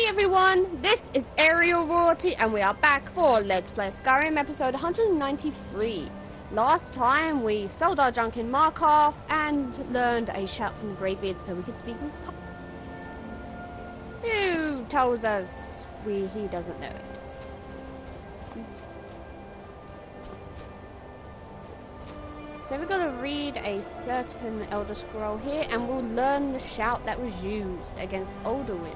everyone, this is Aerial Royalty and we are back for Let's Play Skyrim episode 193. Last time we sold our junk in Markov and learned a shout from the Greybeard so we could speak with puppets. Who tells us he doesn't know it? So we're going to read a certain Elder Scroll here and we'll learn the shout that was used against Alduin.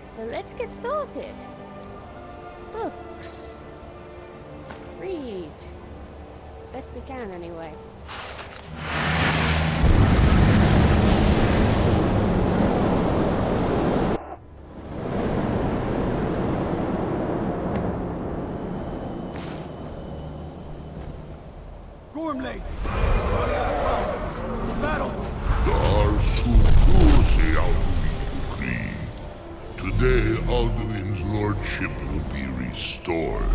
So let's get started. Books. Read. Best we can anyway. Gormley! Battle! Today, Alduin's lordship will be restored.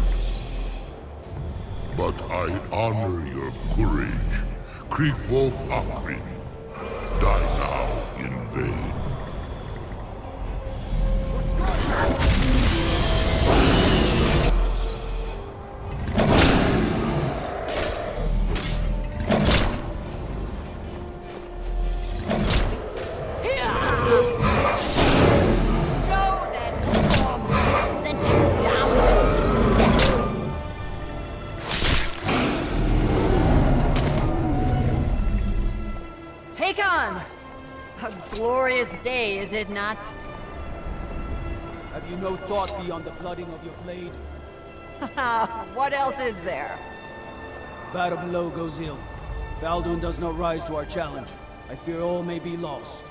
But I honor your courage. Kriegwolf Akrin, die now in vain. A glorious day, is it not? Have you no thought beyond the blooding of your blade? What else is there? Battle below goes ill. If Alduin does not rise to our challenge, I fear all may be lost.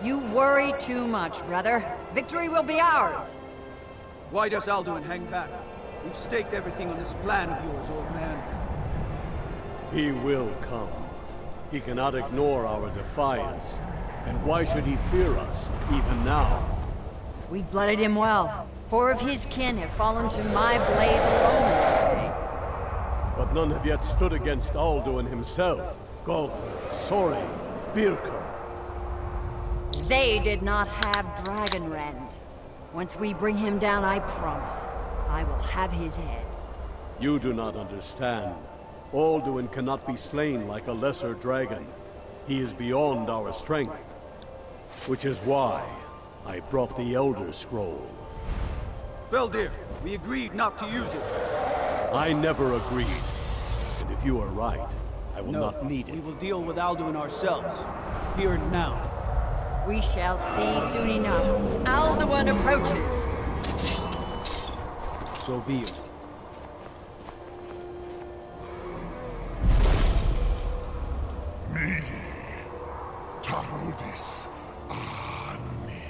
You worry too much, brother. Victory will be ours. Why does Alduin hang back? We've staked everything on this plan of yours, old man. He will come. He cannot ignore our defiance. And why should he fear us, even now? We blooded him well. 4 of his kin have fallen to my blade alone this day. But none have yet stood against Alduin himself. Galter, Sori, Birka. They did not have Dragonrend. Once we bring him down, I promise, I will have his head. You do not understand. Alduin cannot be slain like a lesser dragon. He is beyond our strength. Which is why I brought the Elder Scroll. Feldir, we agreed not to use it. I never agreed. And if you are right, I will not need it. We will deal with Alduin ourselves. Here and now. We shall see soon enough. Alduin approaches. So be it. Tarudis Ani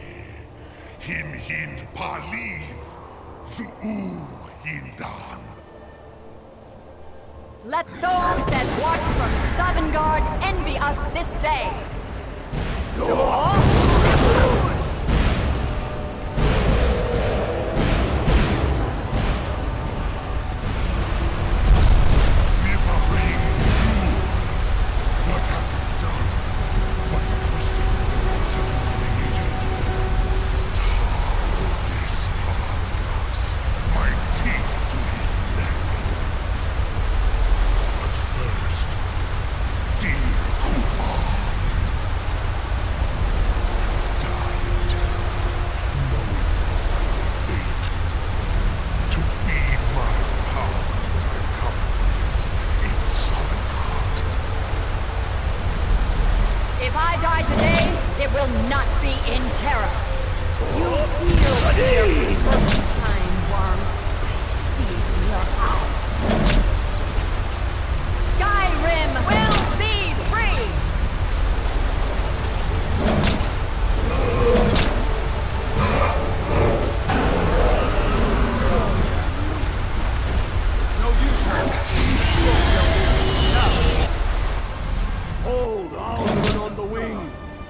Him Hind Paliv Zuu Hindan. Let those that watch from Sovngarde envy us this day. If I die today, it will not be in terror. You feel fear for the first time, worm. I see it in your eyes. Skyrim will be free! It's no use. Hold Alduin on the wing!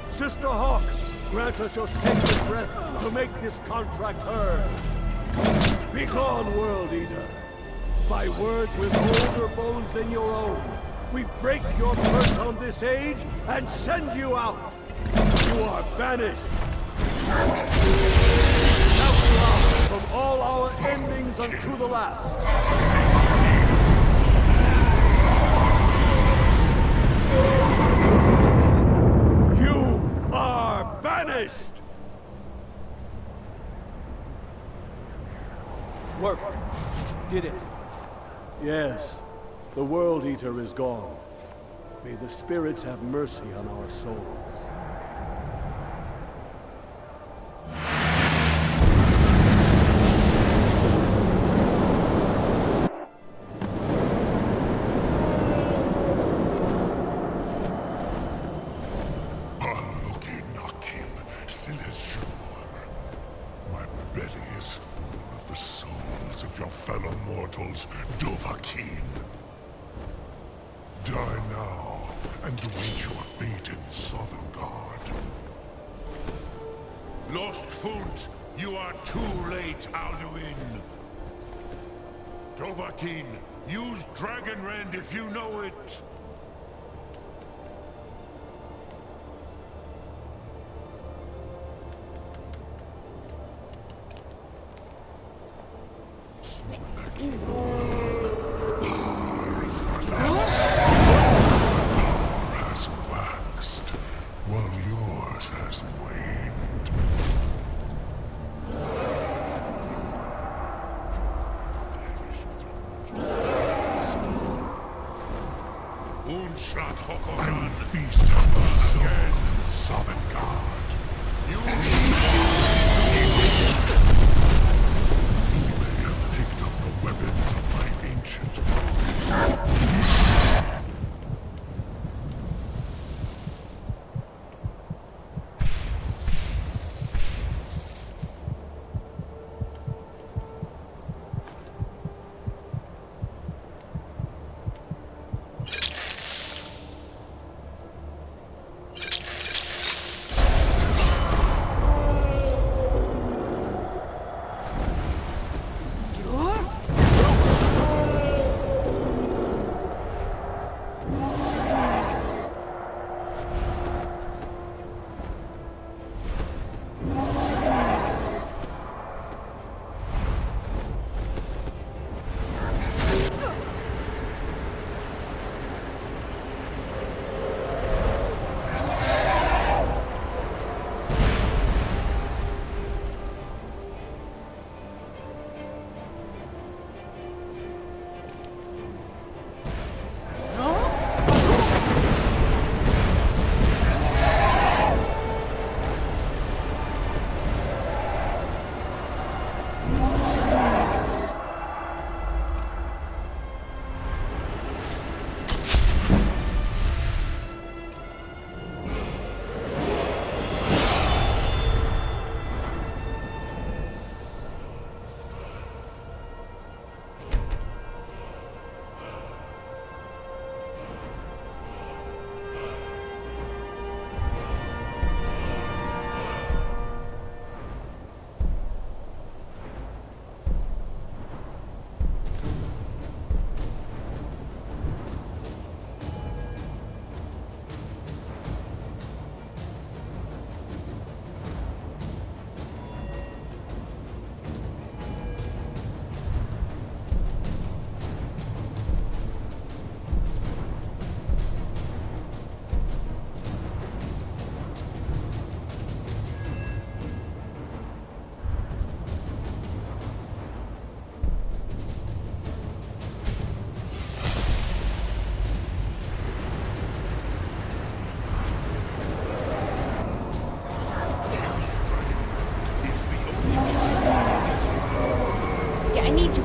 Sister Hawk, grant us your sacred breath to make this contract heard. Begone, World Eater! By words with older bones than your own, we break your curse on this age and send you out. You are banished. Outlaw from all our endings unto the last. You are banished! Worked. Did it. Yes, the World Eater is gone. May the spirits have mercy on our souls. My belly is full of the souls of your fellow mortals, Dovahkiin. Die now, and await your fate in Sovngarde. Lost Funt, you are too late, Alduin. Dovahkiin, use Dragonrend if you know it. Has waxed, while yours has waned. Unschlag I Hokoran. will feast on the soul in Sovngarde. You He may have picked up the weapons of my ancient.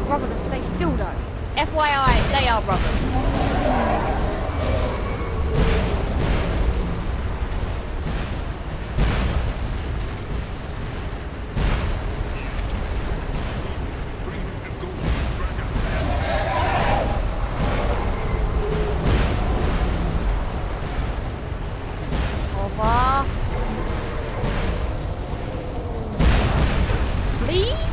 brother to stay still though. FYI, they are brothers. Over. Please?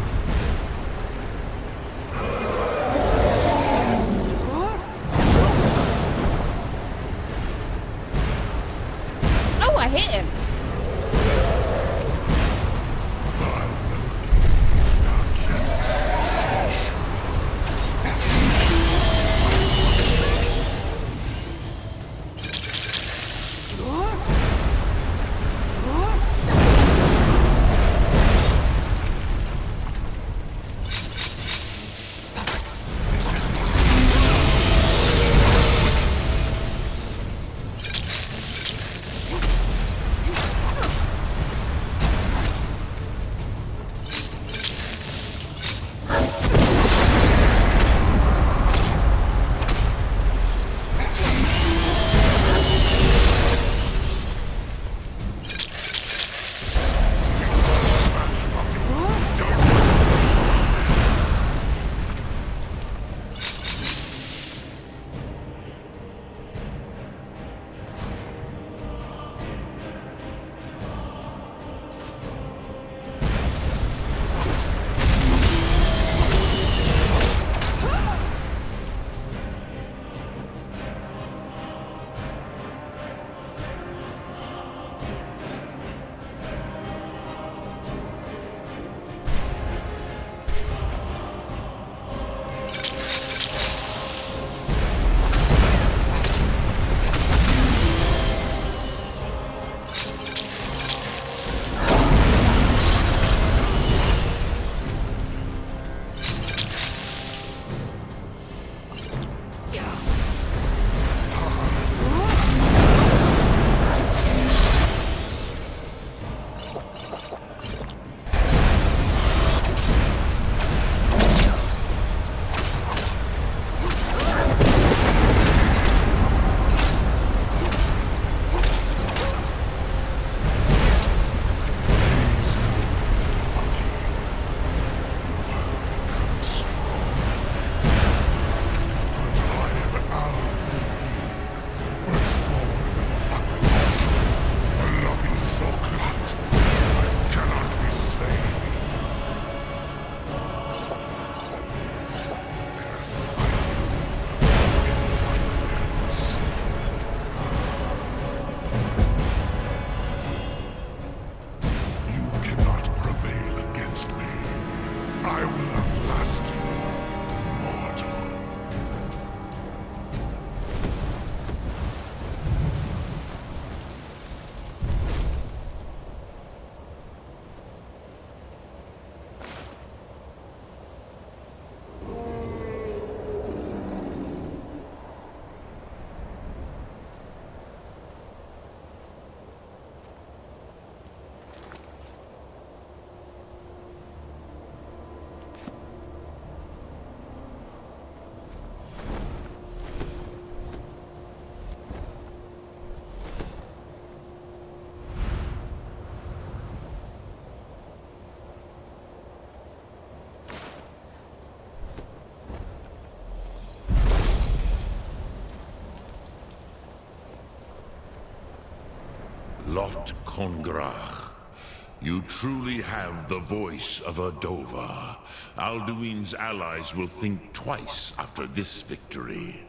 I hit him. Lot Congrach. You truly have the voice of a Dova. Alduin's allies will think twice after this victory.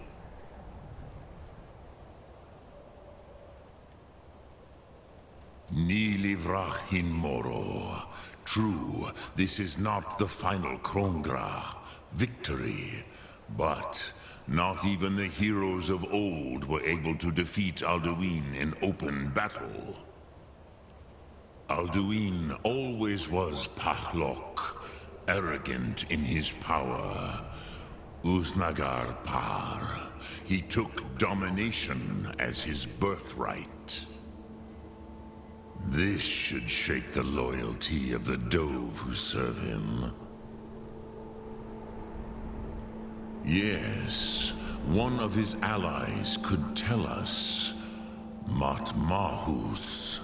Ni livrach hin moro. True, this is not the final Krongrach victory, but not even the heroes of old were able to defeat Alduin in open battle. Alduin always was Pahlok, arrogant in his power. Uznagar Par. He took domination as his birthright. This should shake the loyalty of the Dove who serve him. Yes, one of his allies could tell us, Matmahus,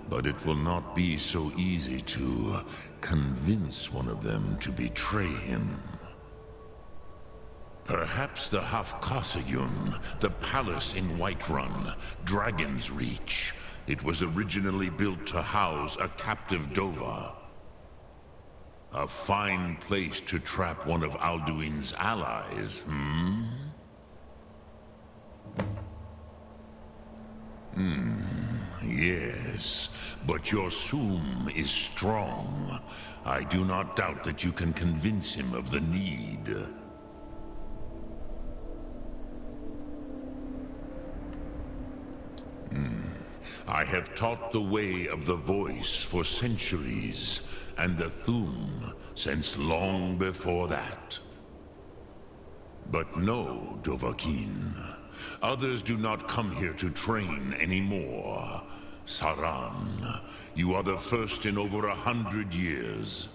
but it will not be so easy to convince one of them to betray him. Perhaps the Hafkasayun, the palace in Whiterun, Dragon's Reach. It was originally built to house a captive Dova. A fine place to trap one of Alduin's allies, Yes, but your Soom is strong. I do not doubt that you can convince him of the need. I have taught the way of the voice for centuries, and the Thu'um since long before that. But no, Dovahkiin. Others do not come here to train anymore. Saran, you are the first in over 100 years.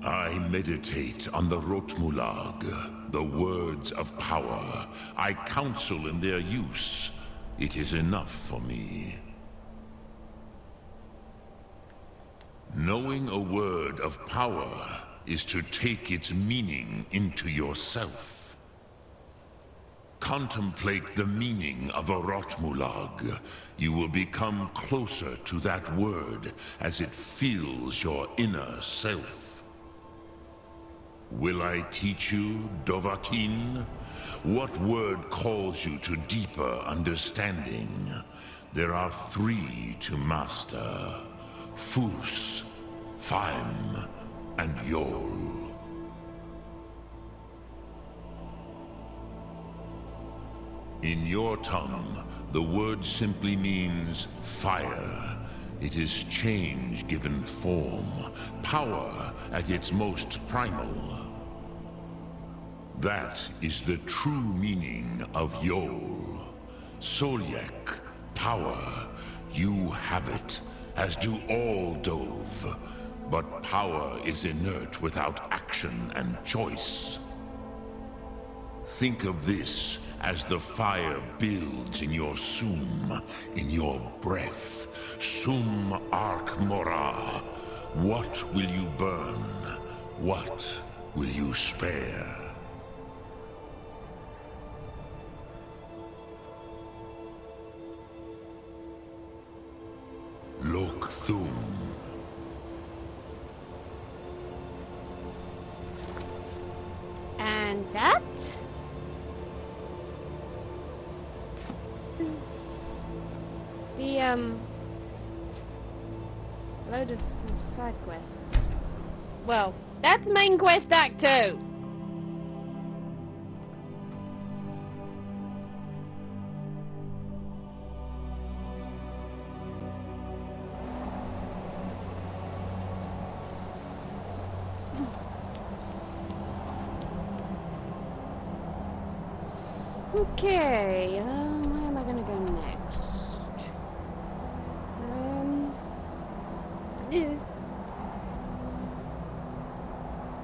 I meditate on the Rotmulag, the words of power. I counsel in their use. It is enough for me. Knowing a word of power is to take its meaning into yourself. Contemplate the meaning of a Rotmulag. You will become closer to that word as it fills your inner self. Will I teach you, Dovahkiin? What word calls you to deeper understanding? There are 3 to master: Fus, Faim, and Yol. In your tongue, the word simply means fire. It is change given form, power at its most primal. That is the true meaning of Yol. Solyek, power. You have it, as do all Dove. But power is inert without action and choice. Think of this as the fire builds in your Soom, in your breath. Soom Ark Mora. What will you burn? What will you spare? Lok Thu'um. And that is the load of side quests. Well, that's main quest act 2. Okay, where am I gonna go next?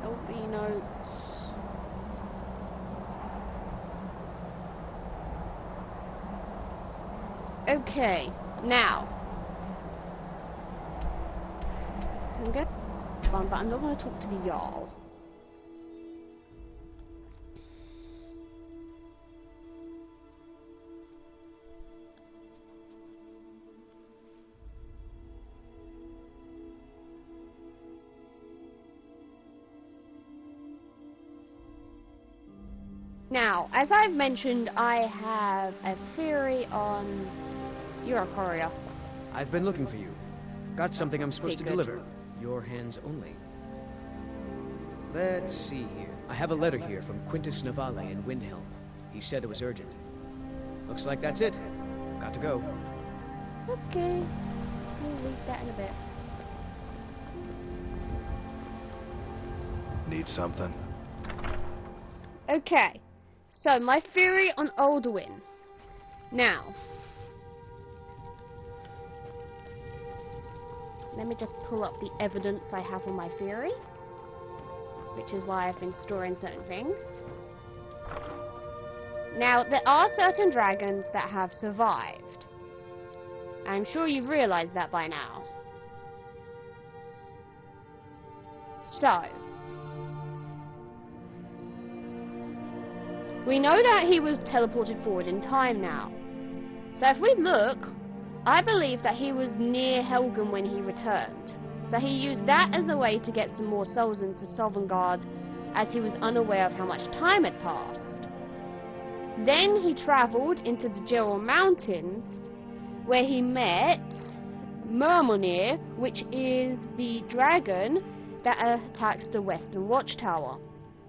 LB notes. Okay, now I'm good. Fun, but I'm not gonna talk to the Jarl. Now, as I've mentioned, I have a theory on... You're a courier. I've been looking for you. Got something I'm supposed to Good. deliver. Your hands only. Let's see here. I have a letter here from Quintus Navale in Windhelm. He said it was urgent. Looks like that's it. Got to go. Okay. We'll leave that in a bit. Need something? Okay. So, my theory on Alduin. Now. Let me just pull up the evidence I have on my theory. Which is why I've been storing certain things. Now, there are certain dragons that have survived. I'm sure you've realized that by now. So. We know that he was teleported forward in time now. So if we look, I believe that he was near Helgen when he returned. So he used that as a way to get some more souls into Sovngarde, as he was unaware of how much time had passed. Then he travelled into the Jewel Mountains where he met Murmonir, which is the dragon that attacks the Western Watchtower.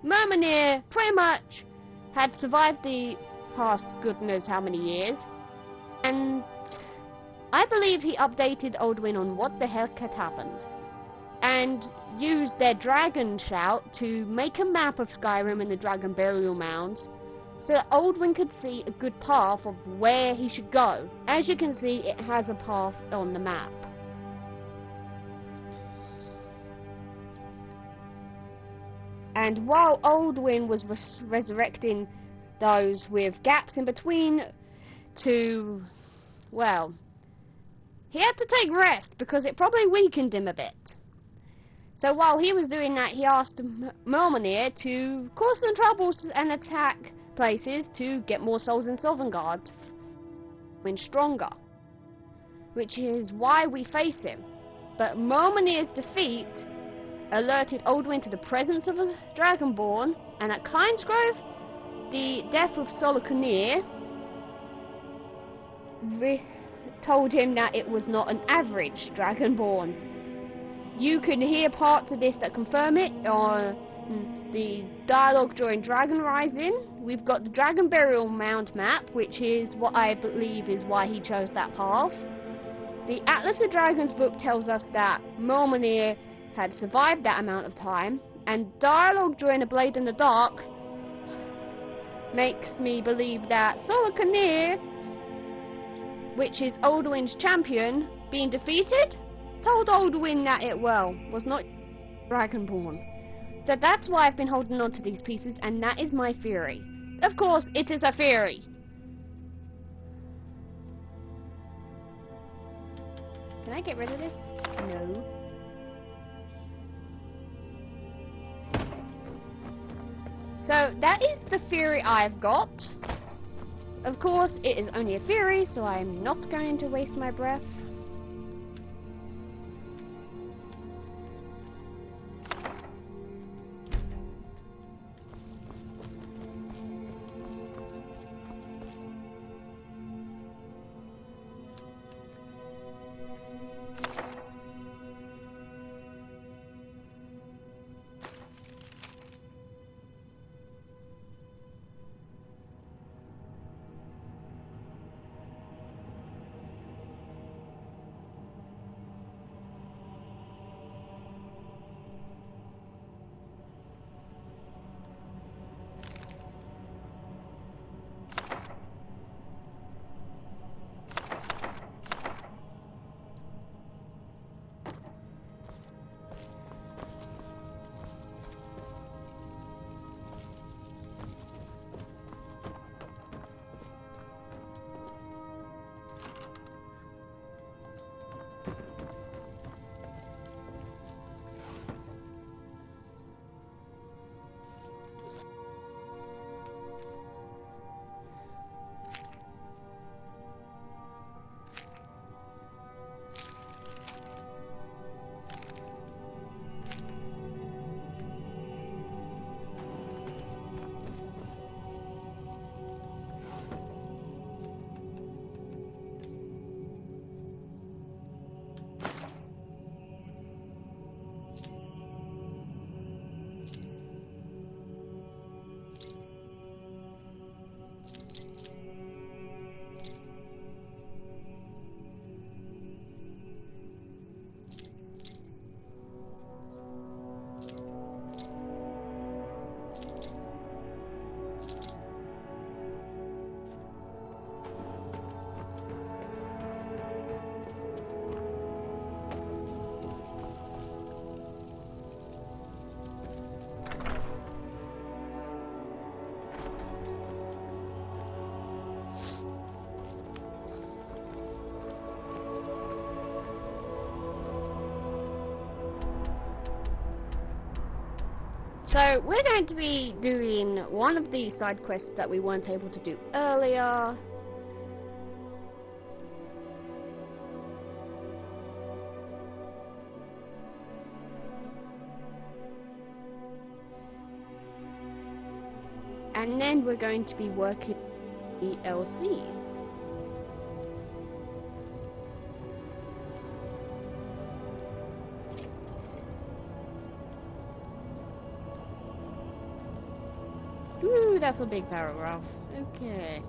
Murmonir pretty much had survived the past God knows how many years, and I believe he updated Alduin on what the heck had happened, and used their dragon shout to make a map of Skyrim and the dragon burial mounds, so that Alduin could see a good path of where he should go. As you can see, it has a path on the map. And while Alduin was resurrecting those with gaps in between to, well, he had to take rest because it probably weakened him a bit. So while he was doing that, he asked Murmonir to cause some troubles and attack places to get more souls in Sovngarde when stronger, which is why we face him. But Murmonir's defeat alerted Alduin to the presence of a Dragonborn, and at Kynesgrove, the death of Soloconir told him that it was not an average Dragonborn. You can hear parts of this that confirm it on the dialogue during Dragon Rising. We've got the Dragon Burial Mound map, which is what I believe is why he chose that path. The Atlas of Dragons book tells us that Murmonir had survived that amount of time, and dialogue during A Blade in the Dark makes me believe that Soloconir, which is Alduin's champion, being defeated, told Alduin that it, well, was not Dragonborn. So that's why I've been holding on to these pieces, and that is my theory. Of course, it is a theory. Can I get rid of this? No. So that is the theory I've got. Of course, it is only a theory, so I'm not going to waste my breath. So we're going to be doing one of the side quests that we weren't able to do earlier. And then we're going to be working the LCs. Ooh, that's a big paragraph. Okay.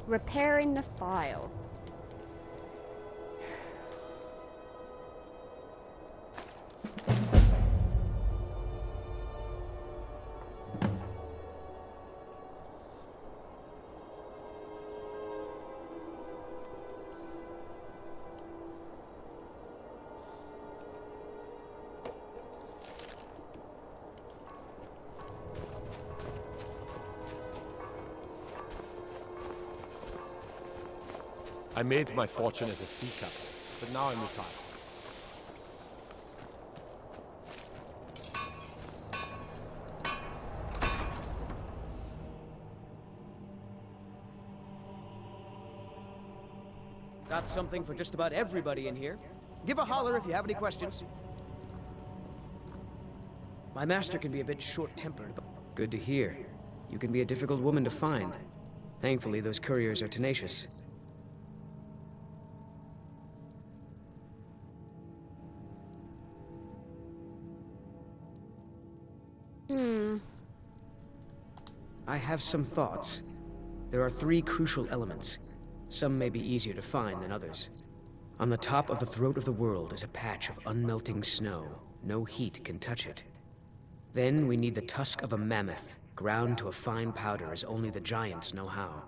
Repairing the file. I made my fortune as a sea captain, but now I'm retired. Got something for just about everybody in here. Give a holler if you have any questions. My master can be a bit short-tempered, but good to hear. You can be a difficult woman to find. Thankfully, those couriers are tenacious. I have some thoughts. There are 3 crucial elements. Some may be easier to find than others. On the top of the throat of the world is a patch of unmelting snow. No heat can touch it. Then we need the tusk of a mammoth, ground to a fine powder as only the giants know how.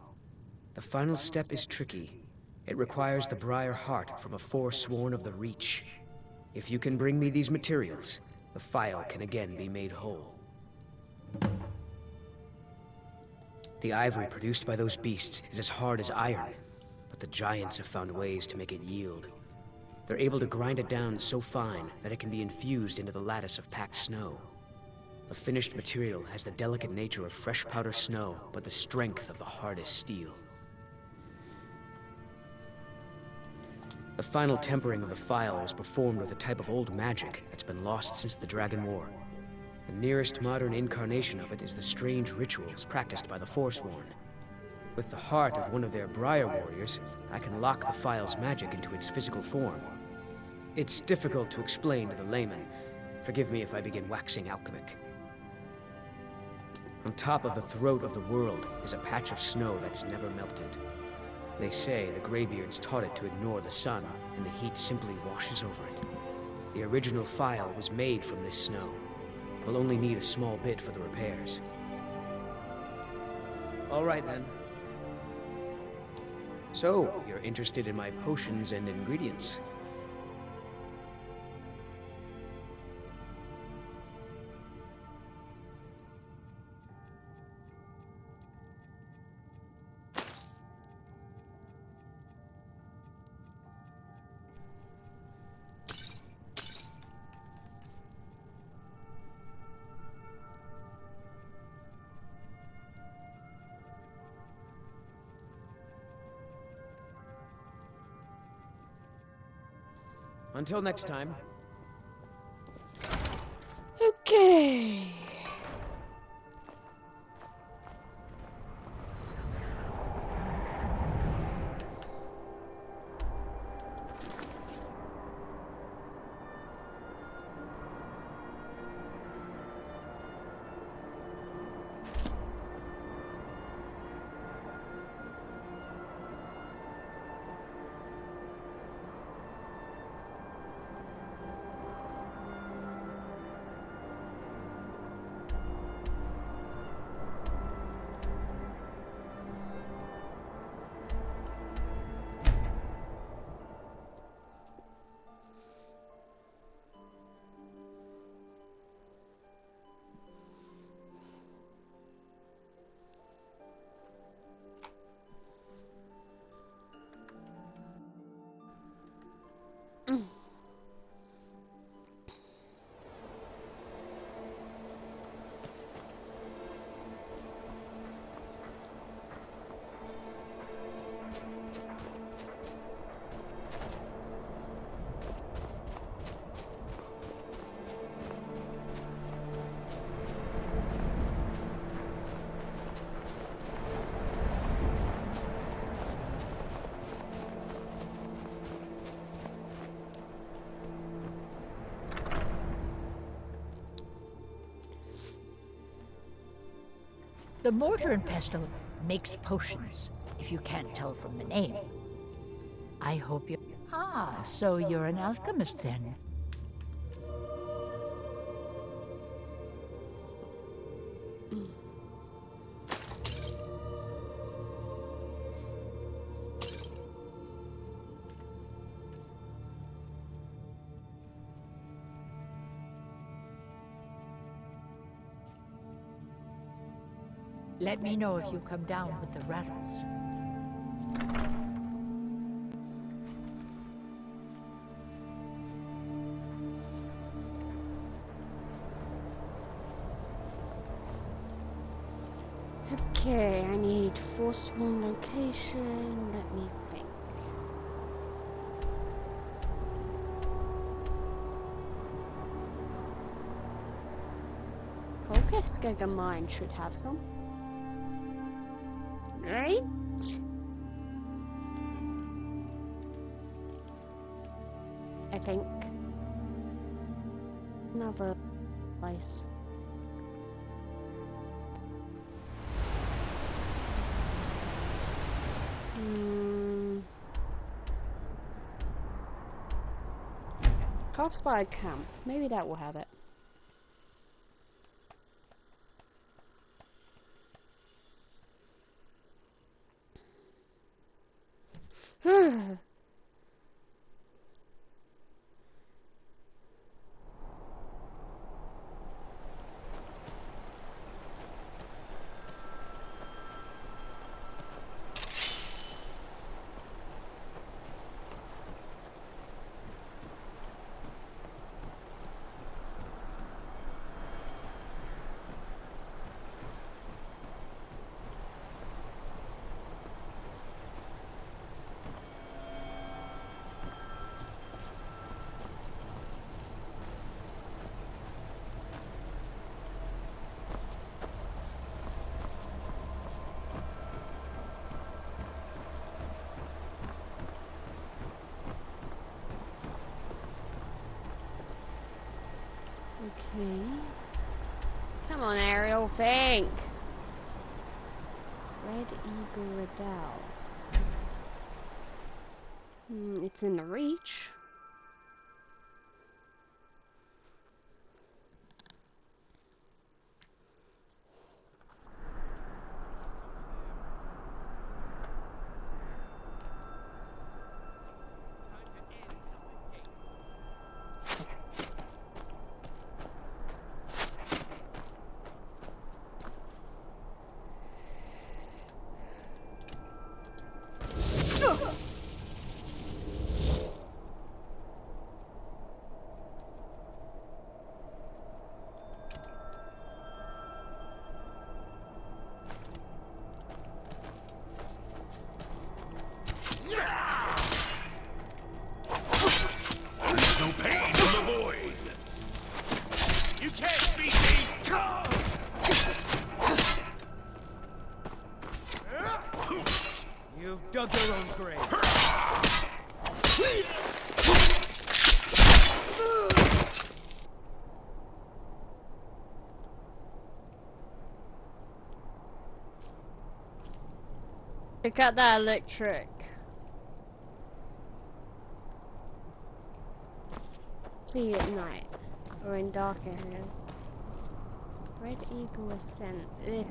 The final step is tricky. It requires the briar heart from a forsworn of the Reach. If you can bring me these materials, the file can again be made whole. The ivory produced by those beasts is as hard as iron, but the giants have found ways to make it yield. They're able to grind it down so fine that it can be infused into the lattice of packed snow. The finished material has the delicate nature of fresh powder snow, but the strength of the hardest steel. The final tempering of the file was performed with a type of old magic that's been lost since the Dragon War. The nearest modern incarnation of it is the strange rituals practiced by the Forsworn. With the heart of one of their Briar warriors, I can lock the file's magic into its physical form. It's difficult to explain to the layman. Forgive me if I begin waxing alchemic. On top of the throat of the world is a patch of snow that's never melted. They say the Greybeards taught it to ignore the sun, and the heat simply washes over it. The original file was made from this snow. We'll only need a small bit for the repairs. All right, then. So, you're interested in my potions and ingredients? Until next time. Okay. The mortar and pestle makes potions, if you can't tell from the name. I hope you... Ah, so you're an alchemist then. Let me know if you come down with the rattles. Okay, I need Forsworn location. Let me think. Colchester Mine should have some. Right? I think. Another place. Calf-Spire Camp. Maybe that will have it. Okay. Come on, Ariel, think! Red Eagle Redoubt. It's in the Reach. Dug your own grave. Pick up that electric. See at night or in dark areas. Red Eagle Ascent. Ugh.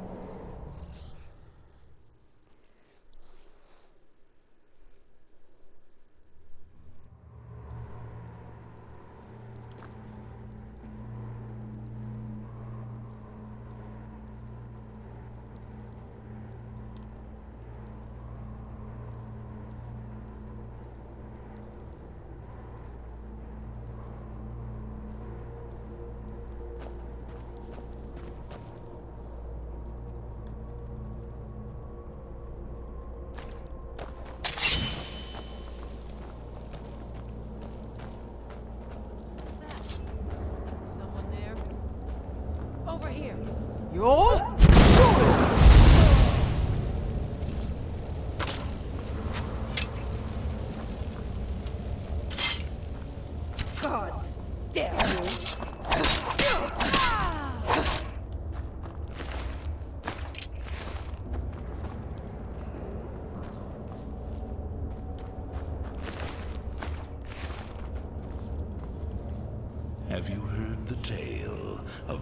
Over here. Yours? Gods damn you.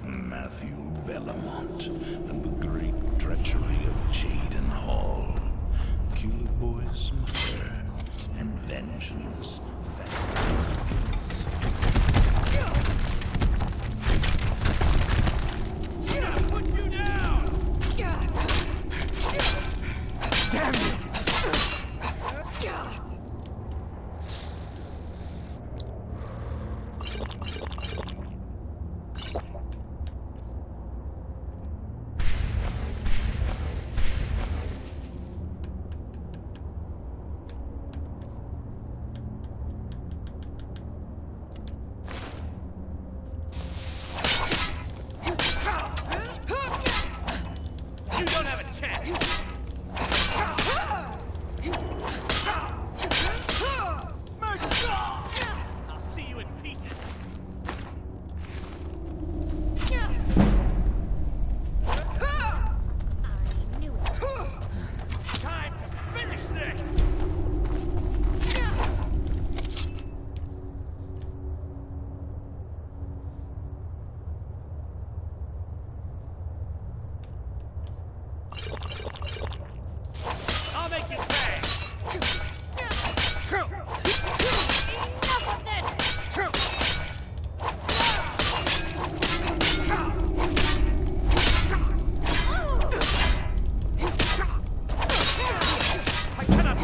Matthew Bellamont and the great treachery of Jaden Hall. Killer Boy's mother and vengeance. Put you down! Damn you! You don't have a chance! I'll see you in pieces! Time to finish this! I'll make it pay! Enough of this! I cannot...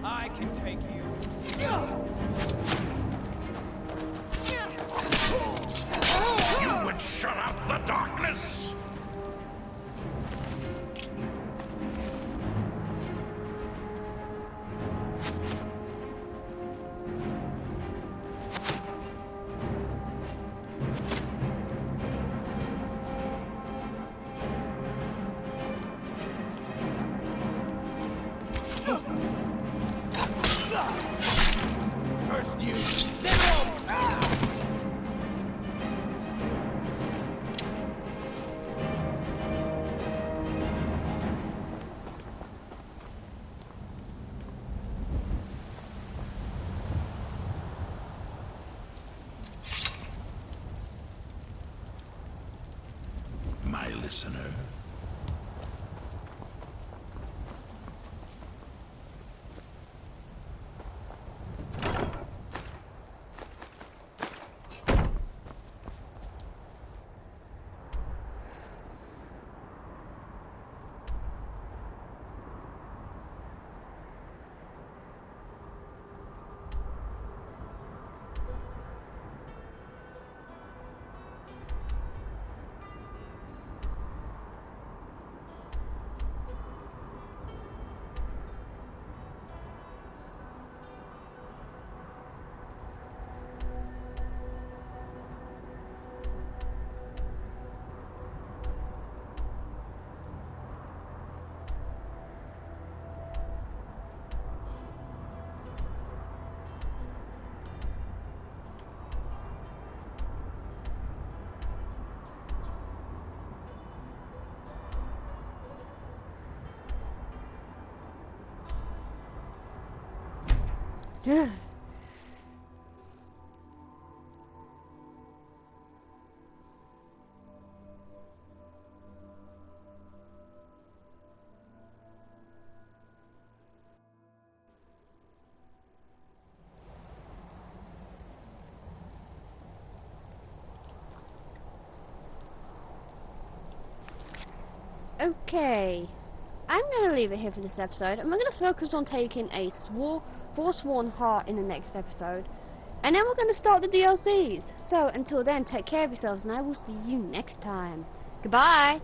I can take you. You would shut out the darkness! First you, then all. My listener. Yeah. Okay, I'm going to leave it here for this episode. I'm going to focus on taking a Forsworn Heart in the next episode. And then we're going to start the DLCs. So, until then, take care of yourselves and I will see you next time. Goodbye!